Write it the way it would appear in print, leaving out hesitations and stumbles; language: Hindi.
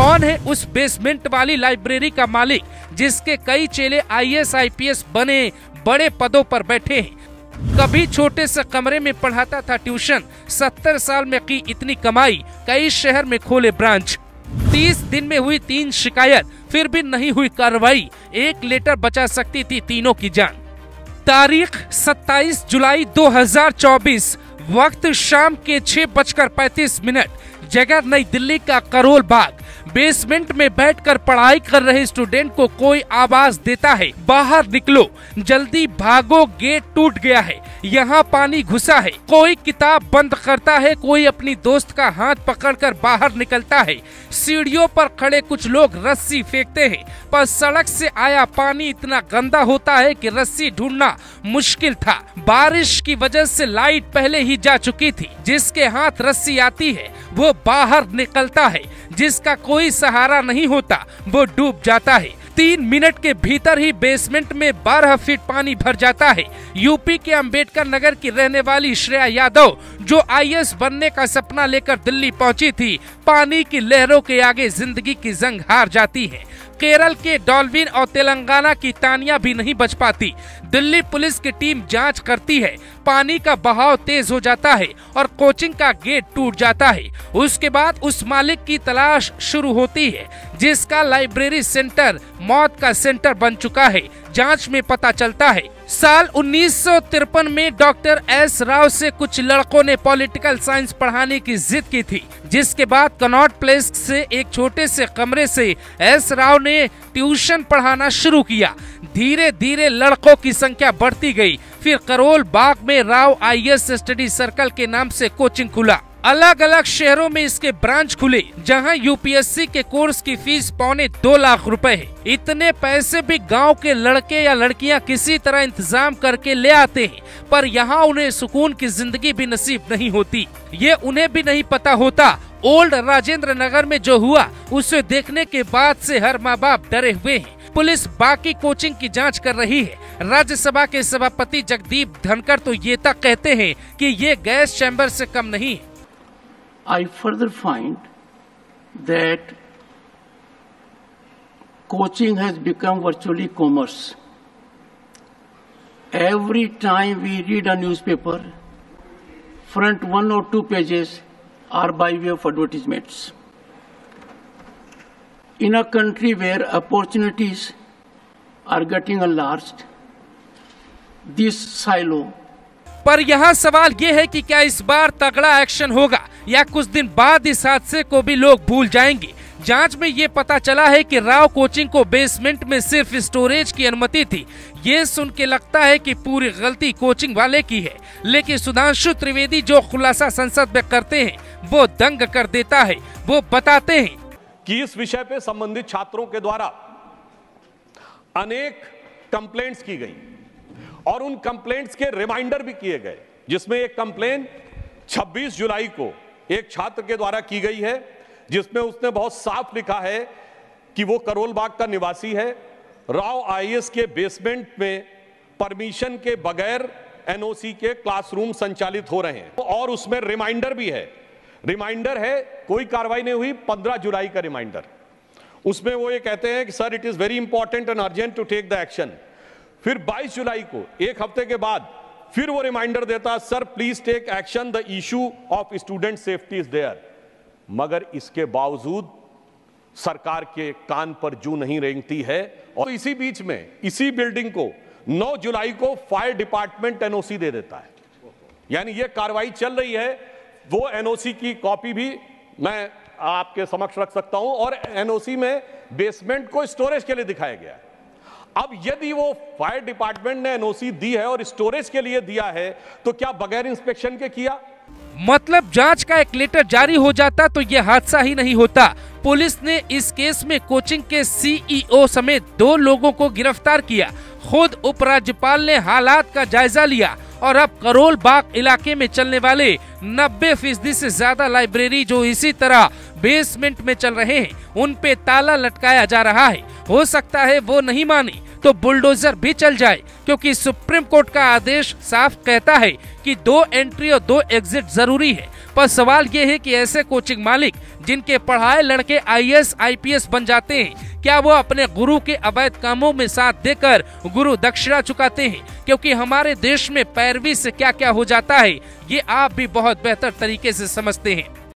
कौन है उस बेसमेंट वाली लाइब्रेरी का मालिक जिसके कई चेले IAS IPS बने, बड़े पदों पर बैठे हैं। कभी छोटे से कमरे में पढ़ाता था ट्यूशन, 70 साल में की इतनी कमाई, कई शहर में खोले ब्रांच। 30 दिन में हुई 3 शिकायत, फिर भी नहीं हुई कार्रवाई। 1 लेटर बचा सकती थी तीनों की जान। तारीख 27 जुलाई 2024, वक्त शाम के 6:35। जगह नई दिल्ली का करोल बाग। बेसमेंट में बैठकर पढ़ाई कर रहे स्टूडेंट को कोई आवाज देता है, बाहर निकलो, जल्दी भागो, गेट टूट गया है, यहाँ पानी घुसा है। कोई किताब बंद करता है, कोई अपनी दोस्त का हाथ पकड़कर बाहर निकलता है। सीढ़ियों पर खड़े कुछ लोग रस्सी फेंकते हैं, पर सड़क से आया पानी इतना गंदा होता है कि रस्सी ढूंढना मुश्किल था। बारिश की वजह से लाइट पहले ही जा चुकी थी। जिसके हाथ रस्सी आती है वो बाहर निकलता है, जिसका कोई सहारा नहीं होता वो डूब जाता है। 3 मिनट के भीतर ही बेसमेंट में 12 फीट पानी भर जाता है। यूपी के अंबेडकर नगर की रहने वाली श्रेया यादव, जो IAS बनने का सपना लेकर दिल्ली पहुंची थी, पानी की लहरों के आगे जिंदगी की जंग हार जाती है। केरल के डॉल्फिन और तेलंगाना की तानिया भी नहीं बच पाती। दिल्ली पुलिस की टीम जांच करती है, पानी का बहाव तेज हो जाता है और कोचिंग का गेट टूट जाता है। उसके बाद उस मालिक की तलाश शुरू होती है, जिसका लाइब्रेरी सेंटर मौत का सेंटर बन चुका है। जांच में पता चलता है साल 1953 में डॉक्टर S राव से कुछ लड़कों ने पॉलिटिकल साइंस पढ़ाने की जिद की थी, जिसके बाद कनॉट प्लेस से एक छोटे से कमरे से S राव ने ट्यूशन पढ़ाना शुरू किया। धीरे धीरे लड़कों की संख्या बढ़ती गई। फिर करोल बाग में राव IAS स्टडी सर्कल के नाम से कोचिंग खुला। अलग अलग शहरों में इसके ब्रांच खुले, जहां UPSC के कोर्स की फीस 2.25 लाख रुपए है। इतने पैसे भी गांव के लड़के या लड़कियां किसी तरह इंतजाम करके ले आते हैं, पर यहां उन्हें सुकून की जिंदगी भी नसीब नहीं होती। ये उन्हें भी नहीं पता होता ओल्ड राजेंद्र नगर में जो हुआ, उसे देखने के बाद से हर माँ बाप डरे हुए हैं। पुलिस बाकी कोचिंग की जांच कर रही है। राज्यसभा के सभापति जगदीप धनखड़ तो ये तक कहते हैं कि ये गैस चैम्बर से कम नहीं है। I further find that coaching has become virtually commerce. Every time we read a newspaper, front 1 or 2 pages are by way of advertisements. In a country where opportunities are getting enlarged, this silo पर यहाँ सवाल ये है कि क्या इस बार तगड़ा एक्शन होगा या कुछ दिन बाद इस हादसे को भी लोग भूल जाएंगे। जांच में ये पता चला है कि राव कोचिंग को बेसमेंट में सिर्फ स्टोरेज की अनुमति थी। ये सुन के लगता है कि पूरी गलती कोचिंग वाले की है, लेकिन सुधांशु त्रिवेदी जो खुलासा संसद में करते हैं वो दंग कर देता है। वो बताते हैं कि इस विषय पे संबंधित छात्रों के द्वारा अनेक कंप्लेंट्स की गई और उन कंप्लेंट्स के रिमाइंडर भी किए गए, जिसमें एक कंप्लेंट 26 जुलाई को एक छात्र के द्वारा की गई है, जिसमें उसने बहुत साफ लिखा है कि वो करोल बाग का निवासी है। राव IAS के बेसमेंट में परमिशन के बगैर NOC के क्लासरूम संचालित हो रहे हैं और उसमें रिमाइंडर भी है। रिमाइंडर है, कोई कार्रवाई नहीं हुई, 15 जुलाई का रिमाइंडर। उसमें वो ये कहते हैं कि sir it is very important and urgent to take the action. फिर 22 जुलाई को, एक हफ्ते के बाद, फिर वो रिमाइंडर देता, sir please take action, the issue of student safety is there. मगर इसके बावजूद सरकार के कान पर जू नहीं रेंगती है। और इसी बीच में इसी बिल्डिंग को 9 जुलाई को फायर डिपार्टमेंट NOC दे देता है। यानी ये कार्रवाई चल रही है। वो NOC की कॉपी भी मैं आपके समक्ष रख सकता हूं और NOC में बेसमेंट को स्टोरेज के लिए दिखाया गया है। अब यदि वो फायर डिपार्टमेंट ने NOC दी है और स्टोरेज के लिए दिया है, तो क्या बगैर इंस्पेक्शन के किया? मतलब जांच का एक लेटर जारी हो जाता तो ये हादसा ही नहीं होता। पुलिस ने इस केस में कोचिंग के CEO समेत 2 लोगों को गिरफ्तार किया। खुद उपराज्यपाल ने हालात का जायजा लिया और अब करोल बाग इलाके में चलने वाले 90% से ज्यादा लाइब्रेरी जो इसी तरह बेसमेंट में चल रहे हैं, उन पे ताला लटकाया जा रहा है। हो सकता है वो नहीं माने तो बुलडोजर भी चल जाए, क्योंकि सुप्रीम कोर्ट का आदेश साफ कहता है कि 2 एंट्री और 2 एग्जिट जरूरी है। पर सवाल ये है कि ऐसे कोचिंग मालिक जिनके पढ़ाए लड़के IAS IPS बन जाते हैं, क्या वो अपने गुरु के अवैध कामों में साथ देकर गुरु दक्षिणा चुकाते हैं? क्योंकि हमारे देश में पैरवी से क्या क्या हो जाता है ये आप भी बहुत बेहतर तरीके से समझते हैं।